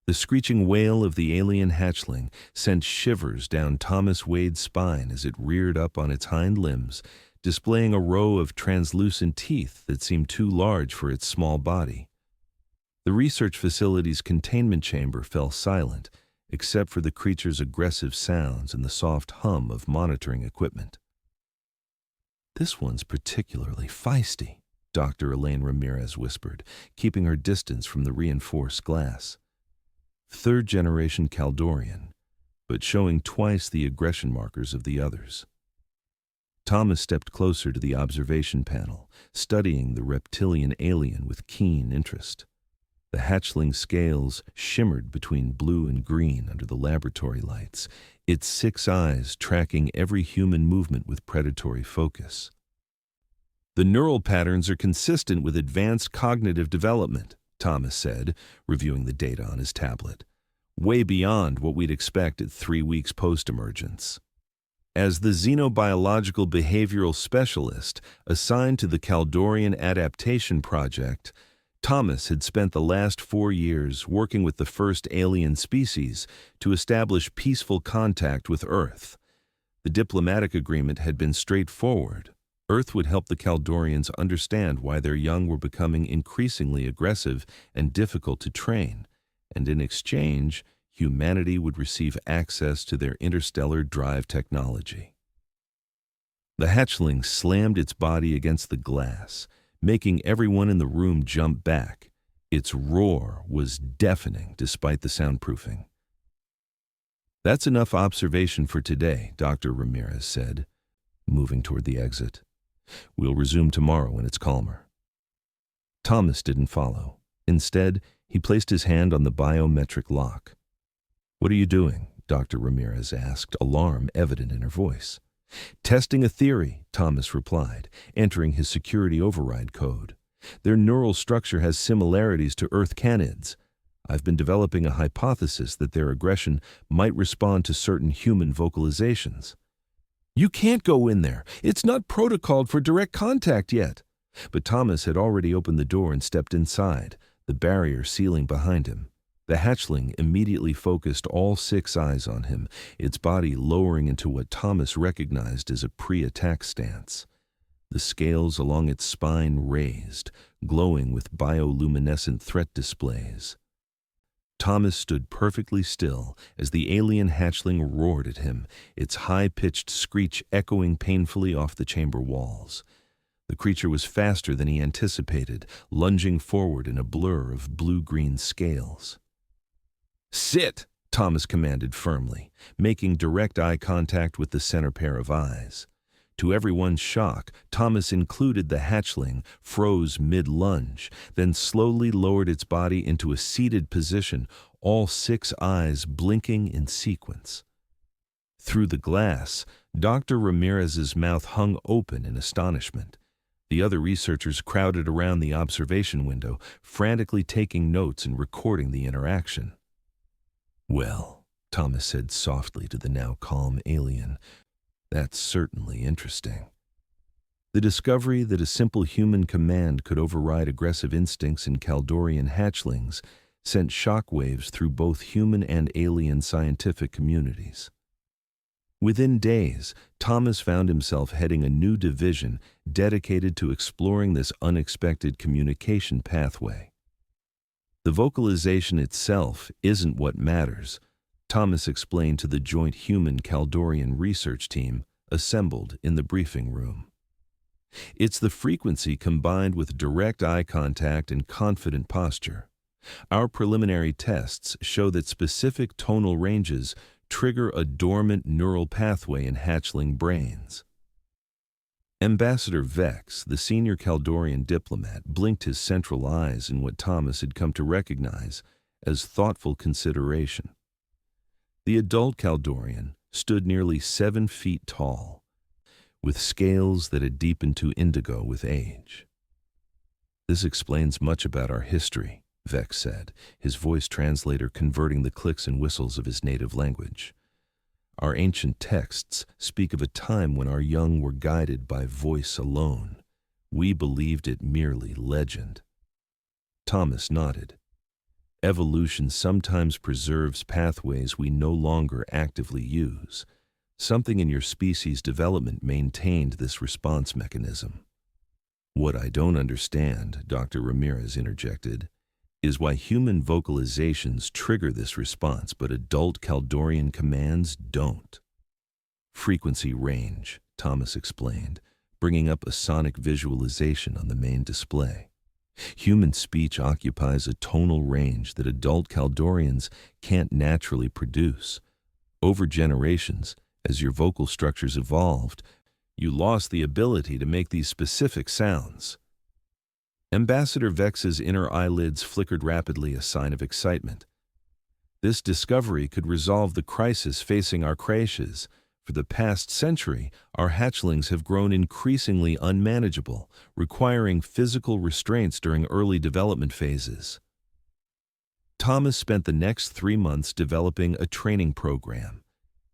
The screeching wail of the alien hatchling sent shivers down Thomas Wade's spine as it reared up on its hind limbs, displaying a row of translucent teeth that seemed too large for its small body. The research facility's containment chamber fell silent, except for the creature's aggressive sounds and the soft hum of monitoring equipment. "This one's particularly feisty," Dr. Elaine Ramirez whispered, keeping her distance from the reinforced glass. Third-generation Kaldorian, but showing twice the aggression markers of the others. Thomas stepped closer to the observation panel, studying the reptilian alien with keen interest. The hatchling scales shimmered between blue and green under the laboratory lights, its 6 eyes tracking every human movement with predatory focus. "The neural patterns are consistent with advanced cognitive development," Thomas said, reviewing the data on his tablet. "Way beyond what we'd expect at 3 weeks post-emergence." As the xenobiological behavioral specialist assigned to the Kaldorian Adaptation Project, Thomas had spent the last 4 years working with the first alien species to establish peaceful contact with Earth. The diplomatic agreement had been straightforward. Earth would help the Kaldorians understand why their young were becoming increasingly aggressive and difficult to train, and in exchange, humanity would receive access to their interstellar drive technology. The hatchling slammed its body against the glass, making everyone in the room jump back. Its roar was deafening despite the soundproofing. "That's enough observation for today," Dr. Ramirez said, moving toward the exit. "We'll resume tomorrow when it's calmer." Thomas didn't follow. Instead, he placed his hand on the biometric lock. "What are you doing?" Dr. Ramirez asked, alarm evident in her voice. "Testing a theory," Thomas replied, entering his security override code. "Their neural structure has similarities to Earth canids. I've been developing a hypothesis that their aggression might respond to certain human vocalizations." "You can't go in there. It's not protocoled for direct contact yet." But Thomas had already opened the door and stepped inside, the barrier sealing behind him. The hatchling immediately focused all 6 eyes on him, its body lowering into what Thomas recognized as a pre-attack stance. The scales along its spine raised, glowing with bioluminescent threat displays. Thomas stood perfectly still as the alien hatchling roared at him, its high-pitched screech echoing painfully off the chamber walls. The creature was faster than he anticipated, lunging forward in a blur of blue-green scales. "Sit!" Thomas commanded firmly, making direct eye contact with the center pair of eyes. To everyone's shock, Thomas included the hatchling, froze mid-lunge, then slowly lowered its body into a seated position, all 6 eyes blinking in sequence. Through the glass, Dr. Ramirez's mouth hung open in astonishment. The other researchers crowded around the observation window, frantically taking notes and recording the interaction. "Well," Thomas said softly to the now calm alien, "that's certainly interesting." The discovery that a simple human command could override aggressive instincts in Kaldorian hatchlings sent shockwaves through both human and alien scientific communities. Within days, Thomas found himself heading a new division dedicated to exploring this unexpected communication pathway. The vocalization itself isn't what matters, Thomas explained to the joint human Kaldorian research team assembled in the briefing room. It's the frequency combined with direct eye contact and confident posture. Our preliminary tests show that specific tonal ranges trigger a dormant neural pathway in hatchling brains. Ambassador Vex, the senior Kaldorian diplomat, blinked his central eyes in what Thomas had come to recognize as thoughtful consideration. The adult Kaldorian stood nearly 7 feet tall, with scales that had deepened to indigo with age. "This explains much about our history," Vex said, his voice translator converting the clicks and whistles of his native language. "Our ancient texts speak of a time when our young were guided by voice alone. We believed it merely legend." Thomas nodded. Evolution sometimes preserves pathways we no longer actively use. Something in your species' development maintained this response mechanism. What I don't understand, Dr. Ramirez interjected, is why human vocalizations trigger this response but adult Kaldorian commands don't. Frequency range, Thomas explained, bringing up a sonic visualization on the main display. Human speech occupies a tonal range that adult Kaldorians can't naturally produce. Over generations, as your vocal structures evolved, you lost the ability to make these specific sounds. Ambassador Vex's inner eyelids flickered rapidly, a sign of excitement. This discovery could resolve the crisis facing our creches. For the past century, our hatchlings have grown increasingly unmanageable, requiring physical restraints during early development phases. Thomas spent the next 3 months developing a training program.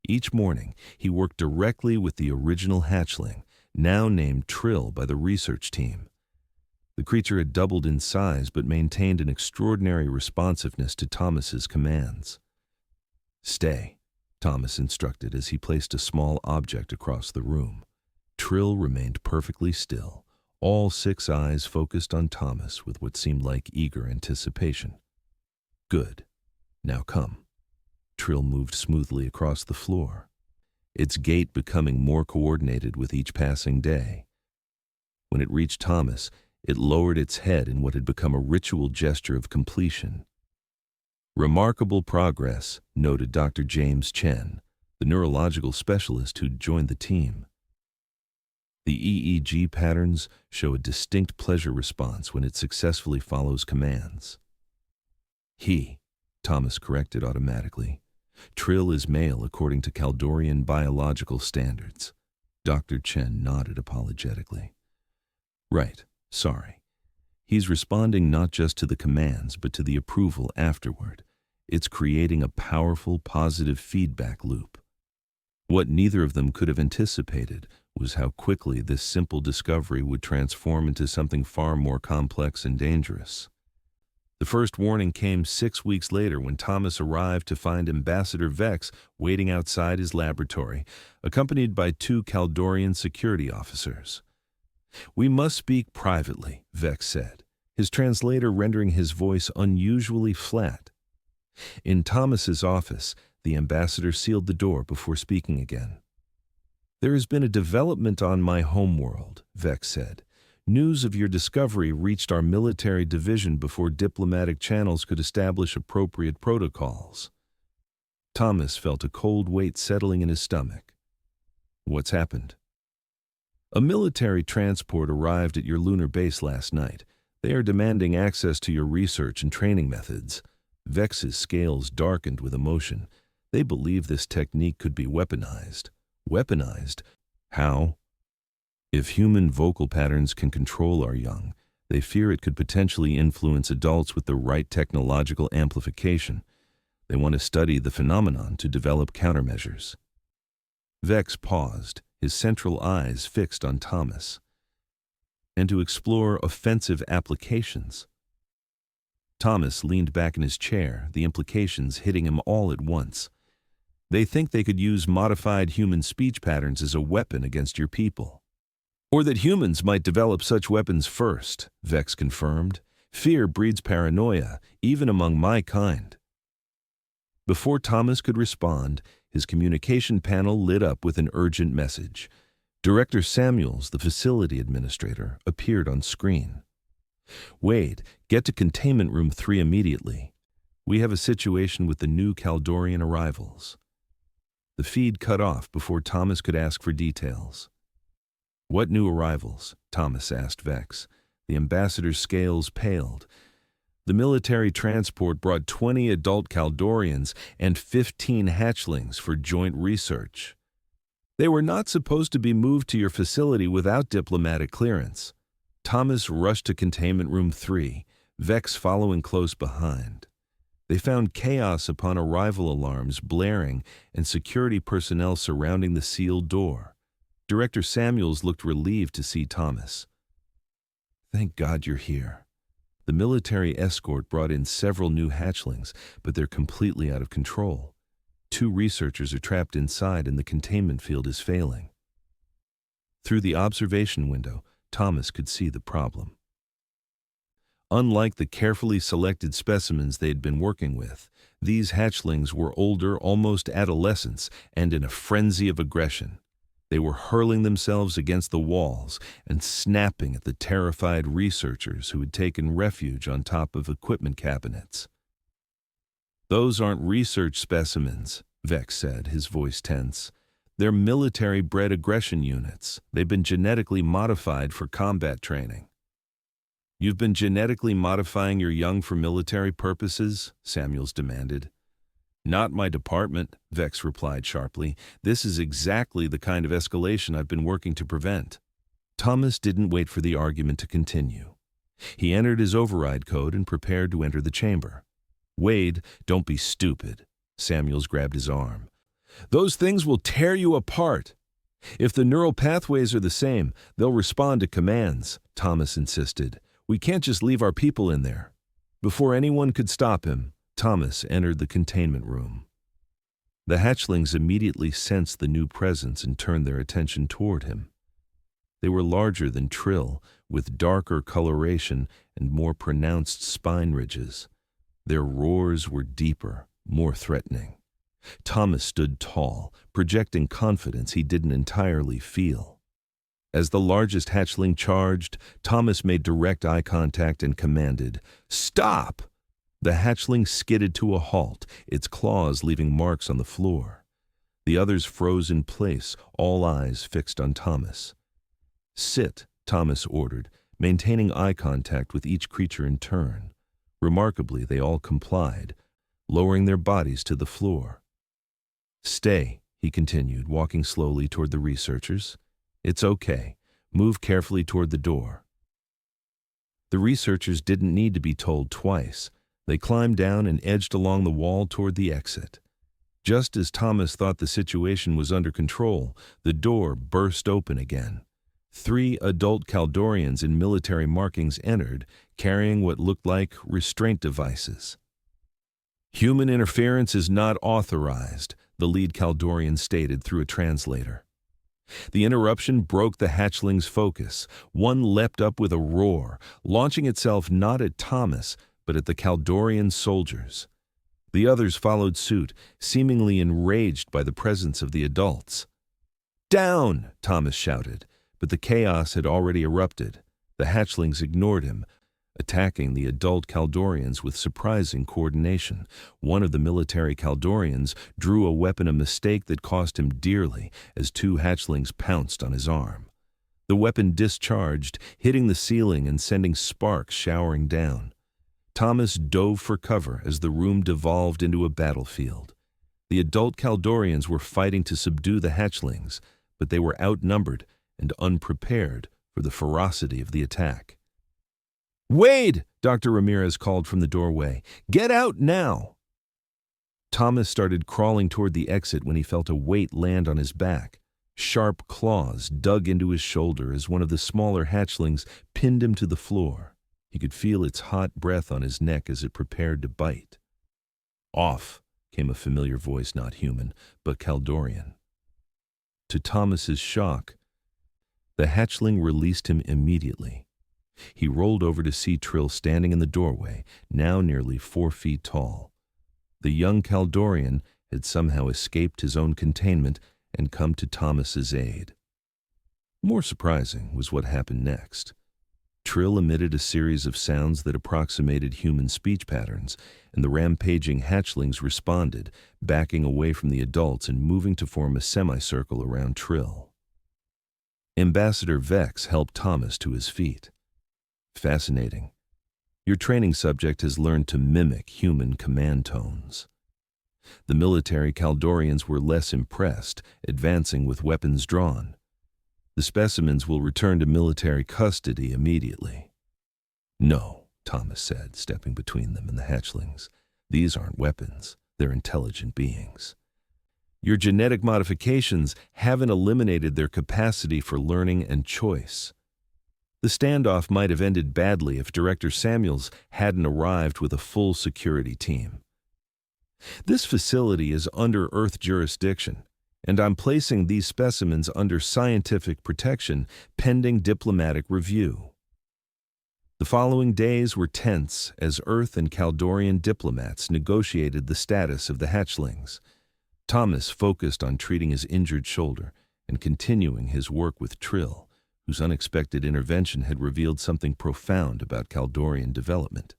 Each morning, he worked directly with the original hatchling, now named Trill by the research team. The creature had doubled in size but maintained an extraordinary responsiveness to Thomas's commands. "Stay," Thomas instructed as he placed a small object across the room. Trill remained perfectly still, all 6 eyes focused on Thomas with what seemed like eager anticipation. "Good. Now come." Trill moved smoothly across the floor, its gait becoming more coordinated with each passing day. When it reached Thomas, it lowered its head in what had become a ritual gesture of completion. "Remarkable progress," noted Dr. James Chen, the neurological specialist who'd joined the team. "The EEG patterns show a distinct pleasure response when it successfully follows commands." Thomas corrected automatically. "Trill is male according to Kaldorian biological standards." Dr. Chen nodded apologetically. "Right, sorry. He's responding not just to the commands, but to the approval afterward. It's creating a powerful, positive feedback loop." What neither of them could have anticipated was how quickly this simple discovery would transform into something far more complex and dangerous. The first warning came 6 weeks later when Thomas arrived to find Ambassador Vex waiting outside his laboratory, accompanied by 2 Kaldorian security officers. "We must speak privately," Vex said, his translator rendering his voice unusually flat. In Thomas's office, the ambassador sealed the door before speaking again. "There has been a development on my homeworld," Vex said. "News of your discovery reached our military division before diplomatic channels could establish appropriate protocols." Thomas felt a cold weight settling in his stomach. "What's happened?" "A military transport arrived at your lunar base last night. They are demanding access to your research and training methods." Vex's scales darkened with emotion. They believe this technique could be weaponized. Weaponized? How? If human vocal patterns can control our young, they fear it could potentially influence adults with the right technological amplification. They want to study the phenomenon to develop countermeasures. Vex paused, his central eyes fixed on Thomas. "And to explore offensive applications." Thomas leaned back in his chair, the implications hitting him all at once. "They think they could use modified human speech patterns as a weapon against your people. Or that humans might develop such weapons first," Vex confirmed. "Fear breeds paranoia, even among my kind." Before Thomas could respond, his communication panel lit up with an urgent message. Director Samuels, the facility administrator, appeared on screen. "Wade, get to Containment Room 3 immediately. We have a situation with the new Kaldorian arrivals." The feed cut off before Thomas could ask for details. "What new arrivals?" Thomas asked Vex. The ambassador's scales paled. "The military transport brought 20 adult Kaldorians and 15 hatchlings for joint research. They were not supposed to be moved to your facility without diplomatic clearance." Thomas rushed to Containment Room 3, Vex following close behind. They found chaos upon arrival alarms blaring and security personnel surrounding the sealed door. Director Samuels looked relieved to see Thomas. "Thank God you're here." The military escort brought in several new hatchlings, but they're completely out of control. 2 researchers are trapped inside and the containment field is failing. Through the observation window, Thomas could see the problem. Unlike the carefully selected specimens they had been working with, these hatchlings were older, almost adolescents, and in a frenzy of aggression. They were hurling themselves against the walls and snapping at the terrified researchers who had taken refuge on top of equipment cabinets. "Those aren't research specimens," Vex said, his voice tense. "They're military-bred aggression units. They've been genetically modified for combat training." "You've been genetically modifying your young for military purposes?" Samuels demanded. "Not my department," Vex replied sharply. "This is exactly the kind of escalation I've been working to prevent." Thomas didn't wait for the argument to continue. He entered his override code and prepared to enter the chamber. "Wade, don't be stupid." Samuels grabbed his arm. "Those things will tear you apart. If the neural pathways are the same, they'll respond to commands," Thomas insisted. "We can't just leave our people in there." Before anyone could stop him, Thomas entered the containment room. The hatchlings immediately sensed the new presence and turned their attention toward him. They were larger than Trill, with darker coloration and more pronounced spine ridges. Their roars were deeper, more threatening. Thomas stood tall, projecting confidence he didn't entirely feel. As the largest hatchling charged, Thomas made direct eye contact and commanded, "Stop!" The hatchling skidded to a halt, its claws leaving marks on the floor. The others froze in place, all eyes fixed on Thomas. "Sit," Thomas ordered, maintaining eye contact with each creature in turn. Remarkably, they all complied, lowering their bodies to the floor. "Stay," he continued, walking slowly toward the researchers. "It's okay. Move carefully toward the door." The researchers didn't need to be told twice. They climbed down and edged along the wall toward the exit. Just as Thomas thought the situation was under control, the door burst open again. 3 adult Kaldorians in military markings entered, carrying what looked like restraint devices. "Human interference is not authorized," the lead Kaldorian stated through a translator. The interruption broke the hatchling's focus. One leapt up with a roar, launching itself not at Thomas, but at the Kaldorian soldiers. The others followed suit, seemingly enraged by the presence of the adults. "Down!" Thomas shouted, but the chaos had already erupted. The hatchlings ignored him, attacking the adult Kaldorians with surprising coordination. One of the military Kaldorians drew a weapon, a mistake that cost him dearly, as 2 hatchlings pounced on his arm. The weapon discharged, hitting the ceiling and sending sparks showering down. Thomas dove for cover as the room devolved into a battlefield. The adult Kaldorians were fighting to subdue the hatchlings, but they were outnumbered and unprepared for the ferocity of the attack. "Wade!" Dr. Ramirez called from the doorway. "Get out now!" Thomas started crawling toward the exit when he felt a weight land on his back. Sharp claws dug into his shoulder as one of the smaller hatchlings pinned him to the floor. He could feel its hot breath on his neck as it prepared to bite. "Off!" came a familiar voice, not human, but Kaldorian. To Thomas's shock, the hatchling released him immediately. He rolled over to see Trill standing in the doorway, now nearly 4 feet tall. The young Kaldorian had somehow escaped his own containment and come to Thomas's aid. More surprising was what happened next. Trill emitted a series of sounds that approximated human speech patterns, and the rampaging hatchlings responded, backing away from the adults and moving to form a semicircle around Trill. Ambassador Vex helped Thomas to his feet. "Fascinating. Your training subject has learned to mimic human command tones." The military Kaldorians were less impressed, advancing with weapons drawn. "The specimens will return to military custody immediately." "No," Thomas said, stepping between them and the hatchlings. "These aren't weapons. They're intelligent beings. Your genetic modifications haven't eliminated their capacity for learning and choice." The standoff might have ended badly if Director Samuels hadn't arrived with a full security team. This facility is under Earth jurisdiction, and I'm placing these specimens under scientific protection pending diplomatic review. The following days were tense as Earth and Kaldorian diplomats negotiated the status of the hatchlings. Thomas focused on treating his injured shoulder and continuing his work with Trill, whose unexpected intervention had revealed something profound about Kaldorian development.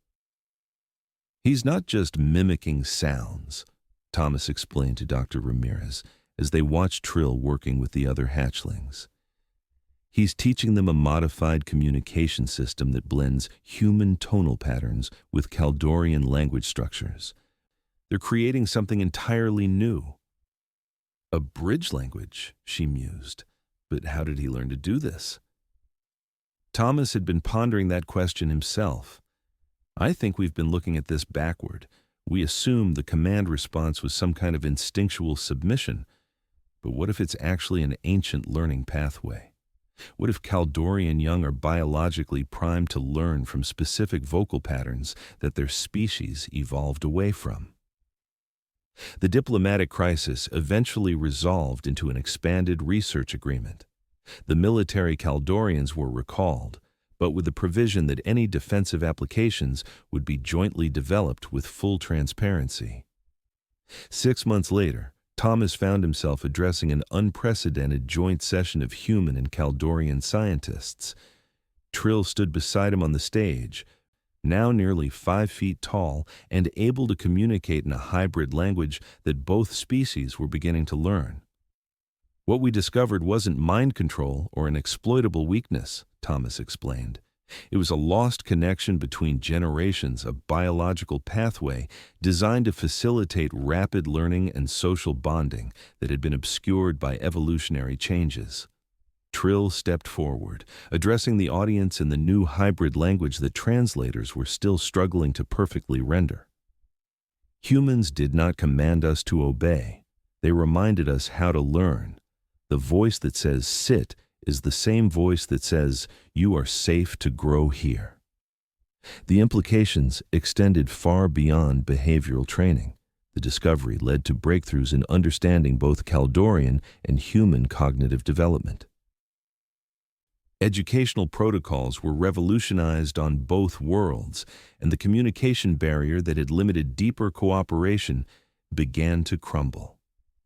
"He's not just mimicking sounds," Thomas explained to Dr. Ramirez as they watched Trill working with the other hatchlings. "He's teaching them a modified communication system that blends human tonal patterns with Kaldorian language structures. They're creating something entirely new." "A bridge language," she mused. But how did he learn to do this? Thomas had been pondering that question himself. "I think we've been looking at this backward. We assume the command response was some kind of instinctual submission. But what if it's actually an ancient learning pathway? What if Kaldorian young are biologically primed to learn from specific vocal patterns that their species evolved away from?" The diplomatic crisis eventually resolved into an expanded research agreement. The military Kaldorians were recalled, but with the provision that any defensive applications would be jointly developed with full transparency. 6 months later, Thomas found himself addressing an unprecedented joint session of human and Kaldorian scientists. Trill stood beside him on the stage, now nearly 5 feet tall and able to communicate in a hybrid language that both species were beginning to learn. "What we discovered wasn't mind control or an exploitable weakness," Thomas explained. "It was a lost connection between generations, a biological pathway designed to facilitate rapid learning and social bonding that had been obscured by evolutionary changes." Trill stepped forward, addressing the audience in the new hybrid language that translators were still struggling to perfectly render. "Humans did not command us to obey. They reminded us how to learn. The voice that says sit is the same voice that says you are safe to grow here." The implications extended far beyond behavioral training. The discovery led to breakthroughs in understanding both Kaldorian and human cognitive development. Educational protocols were revolutionized on both worlds, and the communication barrier that had limited deeper cooperation began to crumble.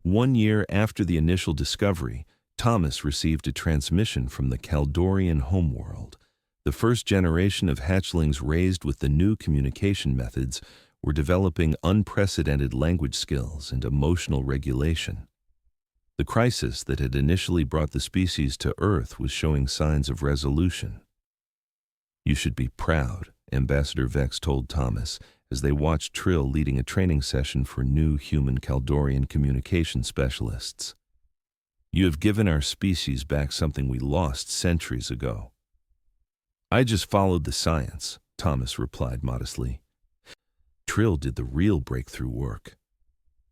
1 year after the initial discovery, Thomas received a transmission from the Kaldorian homeworld. The first generation of hatchlings raised with the new communication methods were developing unprecedented language skills and emotional regulation. The crisis that had initially brought the species to Earth was showing signs of resolution. "You should be proud," Ambassador Vex told Thomas as they watched Trill leading a training session for new human Kaldorian communication specialists. "You have given our species back something we lost centuries ago." "I just followed the science," Thomas replied modestly. "Trill did the real breakthrough work."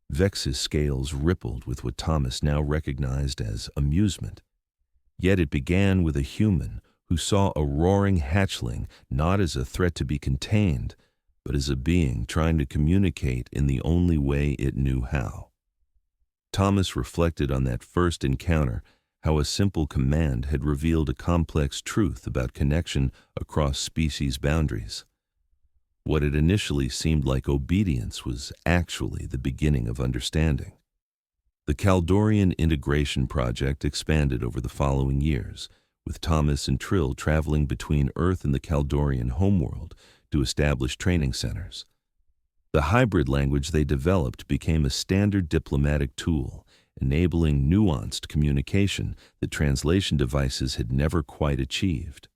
Vex's scales rippled with what Thomas now recognized as amusement. Yet it began with a human who saw a roaring hatchling not as a threat to be contained, but as a being trying to communicate in the only way it knew how. Thomas reflected on that first encounter, how a simple command had revealed a complex truth about connection across species boundaries. What had initially seemed like obedience was actually the beginning of understanding. The Kaldorian integration project expanded over the following years, with Thomas and Trill traveling between Earth and the Kaldorian homeworld to establish training centers. The hybrid language they developed became a standard diplomatic tool, enabling nuanced communication that translation devices had never quite achieved.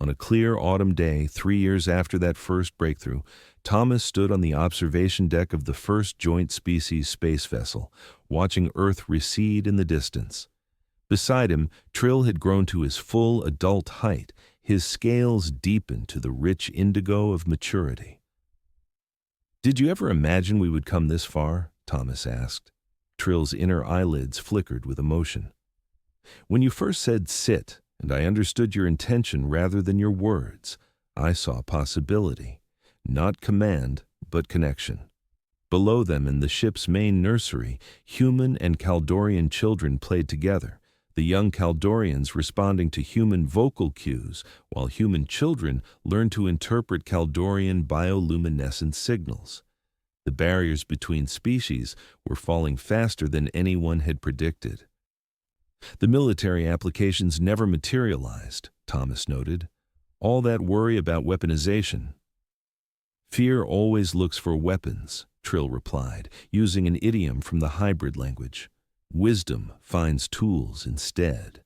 On a clear autumn day, 3 years after that first breakthrough, Thomas stood on the observation deck of the first joint species space vessel, watching Earth recede in the distance. Beside him, Trill had grown to his full adult height, his scales deepened to the rich indigo of maturity. "Did you ever imagine we would come this far?" Thomas asked. Trill's inner eyelids flickered with emotion. "When you first said sit, and I understood your intention rather than your words. I saw possibility, not command, but connection. Below them in the ship's main nursery, human and Kaldorian children played together, the young Kaldorians responding to human vocal cues, while human children learned to interpret Kaldorian bioluminescent signals. The barriers between species were falling faster than anyone had predicted. The military applications never materialized, Thomas noted. All that worry about weaponization. Fear always looks for weapons, Trill replied, using an idiom from the hybrid language. Wisdom finds tools instead.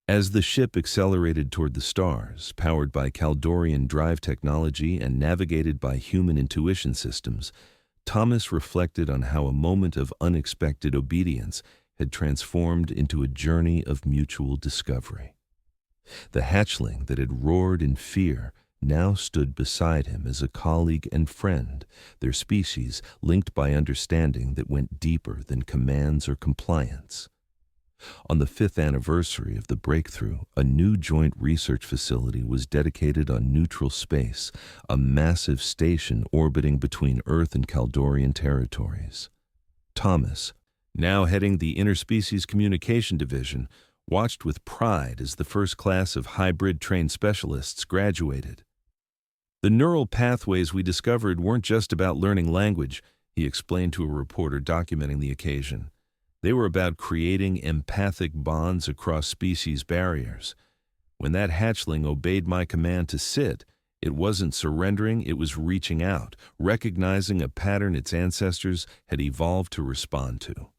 As the ship accelerated toward the stars, powered by Kaldorian drive technology and navigated by human intuition systems, Thomas reflected on how a moment of unexpected obedience had transformed into a journey of mutual discovery. The hatchling that had roared in fear now stood beside him as a colleague and friend, their species linked by understanding that went deeper than commands or compliance. On the 5th anniversary of the breakthrough, a new joint research facility was dedicated on neutral space, a massive station orbiting between Earth and Kaldorian territories. Thomas, now heading the Interspecies Communication Division, watched with pride as the first class of hybrid-trained specialists graduated. The neural pathways we discovered weren't just about learning language, he explained to a reporter documenting the occasion. They were about creating empathic bonds across species barriers. When that hatchling obeyed my command to sit, it wasn't surrendering, it was reaching out, recognizing a pattern its ancestors had evolved to respond to.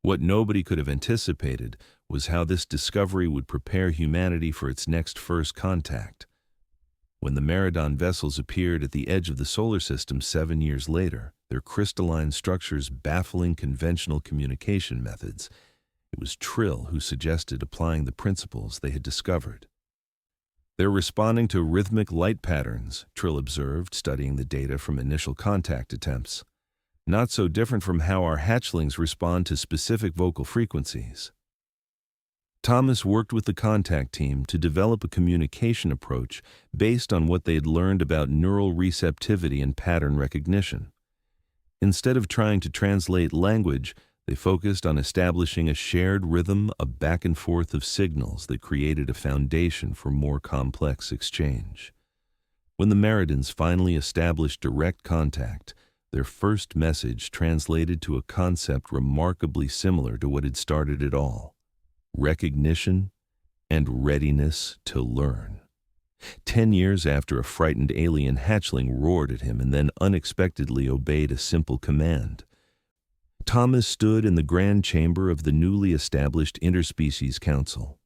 What nobody could have anticipated was how this discovery would prepare humanity for its next first contact. When the Meridon vessels appeared at the edge of the solar system 7 years later, their crystalline structures baffling conventional communication methods, it was Trill who suggested applying the principles they had discovered. They're responding to rhythmic light patterns, Trill observed, studying the data from initial contact attempts. Not so different from how our hatchlings respond to specific vocal frequencies. Thomas worked with the contact team to develop a communication approach based on what they had learned about neural receptivity and pattern recognition. Instead of trying to translate language, they focused on establishing a shared rhythm, a back and forth of signals that created a foundation for more complex exchange. When the Meridons finally established direct contact, their first message translated to a concept remarkably similar to what had started it all: recognition and readiness to learn. 10 years after a frightened alien hatchling roared at him and then unexpectedly obeyed a simple command, Thomas stood in the grand chamber of the newly established Interspecies Council.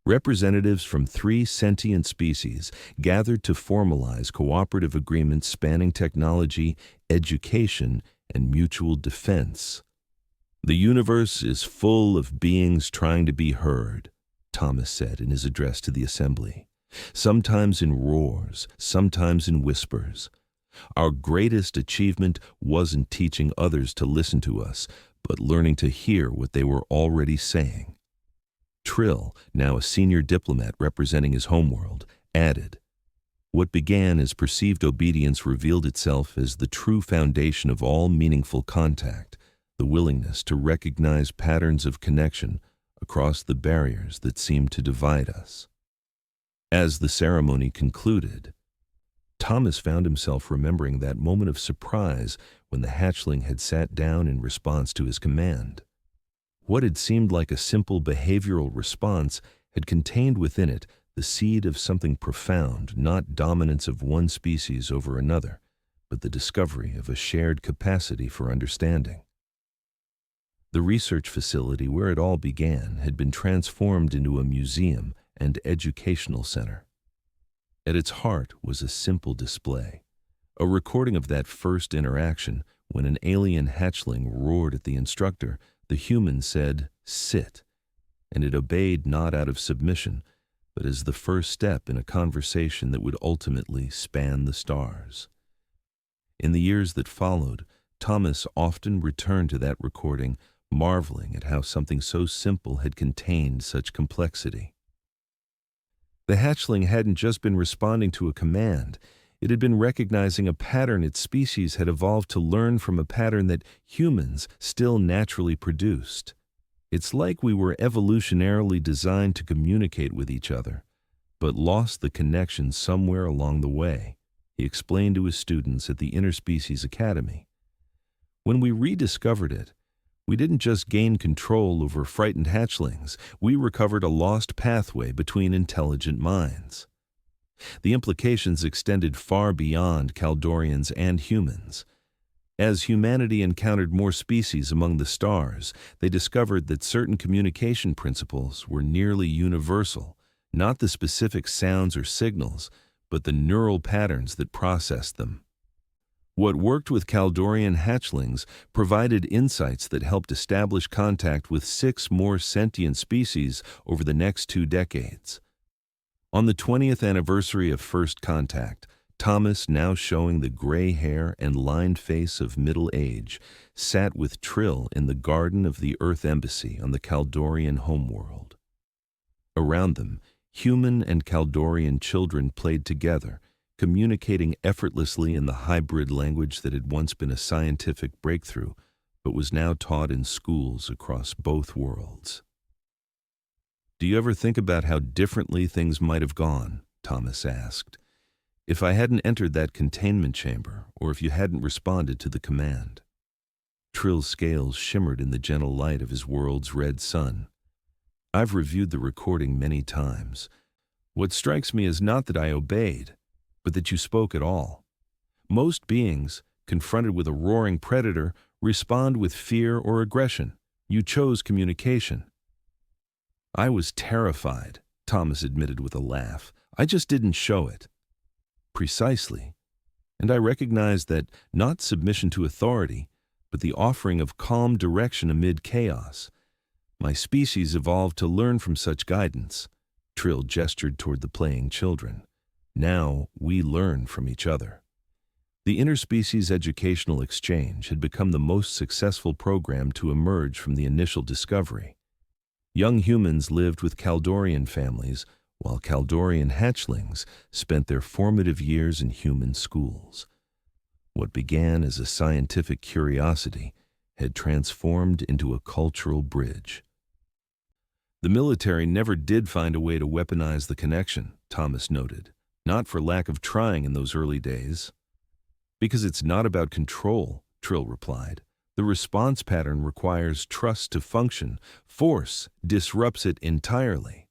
Representatives from 3 sentient species gathered to formalize cooperative agreements spanning technology, education, and mutual defense. The universe is full of beings trying to be heard, Thomas said in his address to the assembly. Sometimes in roars, sometimes in whispers. Our greatest achievement wasn't teaching others to listen to us, but learning to hear what they were already saying. Trill, now a senior diplomat representing his homeworld, added, "What began as perceived obedience revealed itself as the true foundation of all meaningful contact, the willingness to recognize patterns of connection across the barriers that seem to divide us." As the ceremony concluded, Thomas found himself remembering that moment of surprise when the hatchling had sat down in response to his command. What had seemed like a simple behavioral response had contained within it the seed of something profound, not dominance of one species over another, but the discovery of a shared capacity for understanding. The research facility where it all began had been transformed into a museum and educational center. At its heart was a simple display, a recording of that first interaction when an alien hatchling roared at the instructor. The human said, "Sit," and it obeyed not out of submission, but as the first step in a conversation that would ultimately span the stars. In the years that followed, Thomas often returned to that recording, marveling at how something so simple had contained such complexity. The hatchling hadn't just been responding to a command. It had been recognizing a pattern its species had evolved to learn from, a pattern that humans still naturally produced. It's like we were evolutionarily designed to communicate with each other, but lost the connection somewhere along the way, he explained to his students at the Interspecies Academy. When we rediscovered it, we didn't just gain control over frightened hatchlings, we recovered a lost pathway between intelligent minds. The implications extended far beyond Kaldorians and humans. As humanity encountered more species among the stars, they discovered that certain communication principles were nearly universal, not the specific sounds or signals, but the neural patterns that processed them. What worked with Kaldorian hatchlings provided insights that helped establish contact with 6 more sentient species over the next 2 decades. On the 20th anniversary of first contact, Thomas, now showing the gray hair and lined face of middle age, sat with Trill in the garden of the Earth Embassy on the Kaldorian homeworld. Around them, human and Kaldorian children played together, communicating effortlessly in the hybrid language that had once been a scientific breakthrough, but was now taught in schools across both worlds. "Do you ever think about how differently things might have gone?" Thomas asked. "If I hadn't entered that containment chamber, or if you hadn't responded to the command?" Trill's scales shimmered in the gentle light of his world's red sun. "I've reviewed the recording many times. What strikes me is not that I obeyed, but that you spoke at all. Most beings, confronted with a roaring predator, respond with fear or aggression. You chose communication." "I was terrified," Thomas admitted with a laugh. "I just didn't show it." "Precisely. And I recognize that not submission to authority, but the offering of calm direction amid chaos. My species evolved to learn from such guidance." Trill gestured toward the playing children. "Now we learn from each other." The interspecies educational exchange had become the most successful program to emerge from the initial discovery. Young humans lived with Kaldorian families, while Kaldorian hatchlings spent their formative years in human schools. What began as a scientific curiosity had transformed into a cultural bridge. "The military never did find a way to weaponize the connection," Thomas noted, "not for lack of trying in those early days." "Because it's not about control," Trill replied. "The response pattern requires trust to function. Force disrupts it entirely."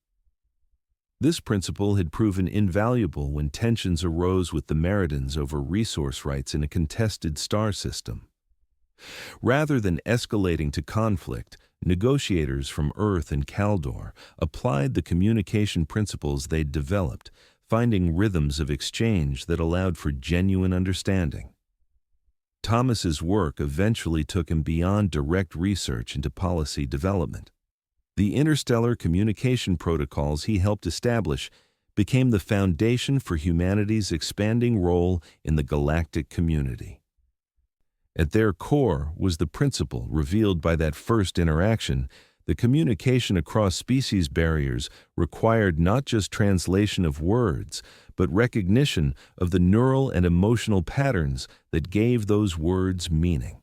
This principle had proven invaluable when tensions arose with the Meridans over resource rights in a contested star system. Rather than escalating to conflict, negotiators from Earth and Kaldor applied the communication principles they'd developed, finding rhythms of exchange that allowed for genuine understanding. Thomas's work eventually took him beyond direct research into policy development. The interstellar communication protocols he helped establish became the foundation for humanity's expanding role in the galactic community. At their core was the principle revealed by that first interaction: the communication across species barriers required not just translation of words, but recognition of the neural and emotional patterns that gave those words meaning.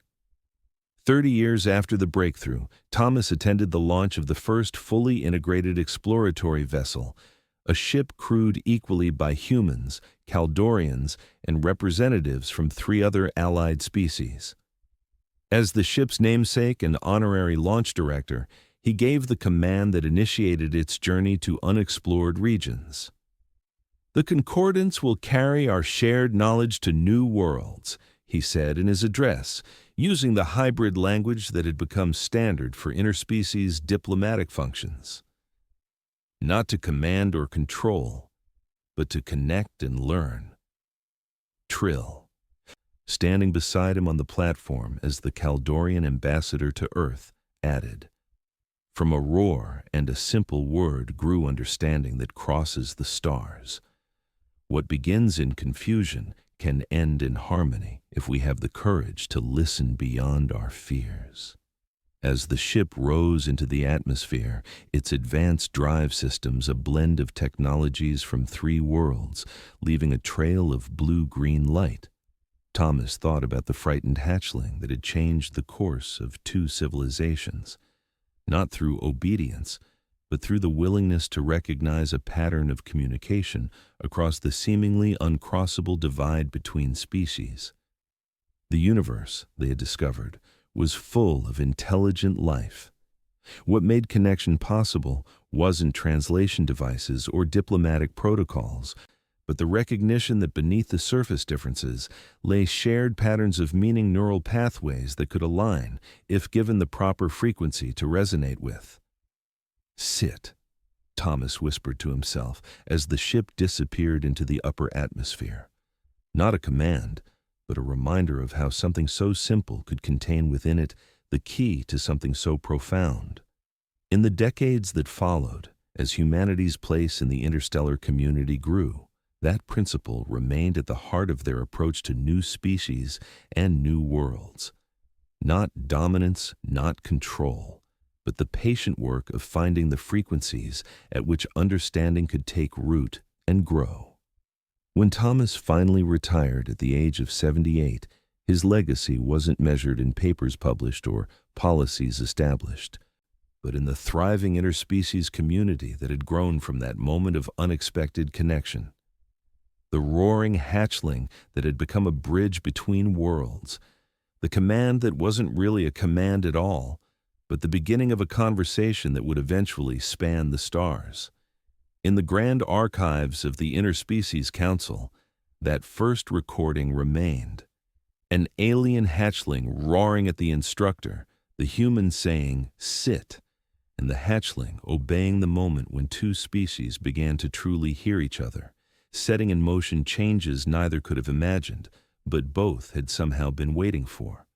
30 years after the breakthrough, Thomas attended the launch of the first fully integrated exploratory vessel, a ship crewed equally by humans, Kaldorians, and representatives from 3 other allied species. As the ship's namesake and honorary launch director, he gave the command that initiated its journey to unexplored regions. "The Concordance will carry our shared knowledge to new worlds," he said in his address, using the hybrid language that had become standard for interspecies diplomatic functions. Not to command or control, but to connect and learn. Trill, standing beside him on the platform as the Kaldorian ambassador to Earth, added, "From a roar and a simple word grew understanding that crosses the stars. What begins in confusion can end in harmony if we have the courage to listen beyond our fears." As the ship rose into the atmosphere, its advanced drive systems a blend of technologies from 3 worlds, leaving a trail of blue-green light. Thomas thought about the frightened hatchling that had changed the course of 2 civilizations, not through obedience, but through the willingness to recognize a pattern of communication across the seemingly uncrossable divide between species. The universe, they had discovered, was full of intelligent life. What made connection possible wasn't translation devices or diplomatic protocols, but the recognition that beneath the surface differences lay shared patterns of meaning, neural pathways that could align if given the proper frequency to resonate with. "Sit," Thomas whispered to himself as the ship disappeared into the upper atmosphere. Not a command, but a reminder of how something so simple could contain within it the key to something so profound. In the decades that followed, as humanity's place in the interstellar community grew, that principle remained at the heart of their approach to new species and new worlds. Not dominance, not control, but the patient work of finding the frequencies at which understanding could take root and grow. When Thomas finally retired at the age of 78, his legacy wasn't measured in papers published or policies established, but in the thriving interspecies community that had grown from that moment of unexpected connection. The roaring hatchling that had become a bridge between worlds, the command that wasn't really a command at all, but the beginning of a conversation that would eventually span the stars. In the grand archives of the Interspecies Council, that first recording remained. An alien hatchling roaring at the instructor, the human saying, "Sit," and the hatchling obeying the moment when 2 species began to truly hear each other, setting in motion changes neither could have imagined, but both had somehow been waiting for.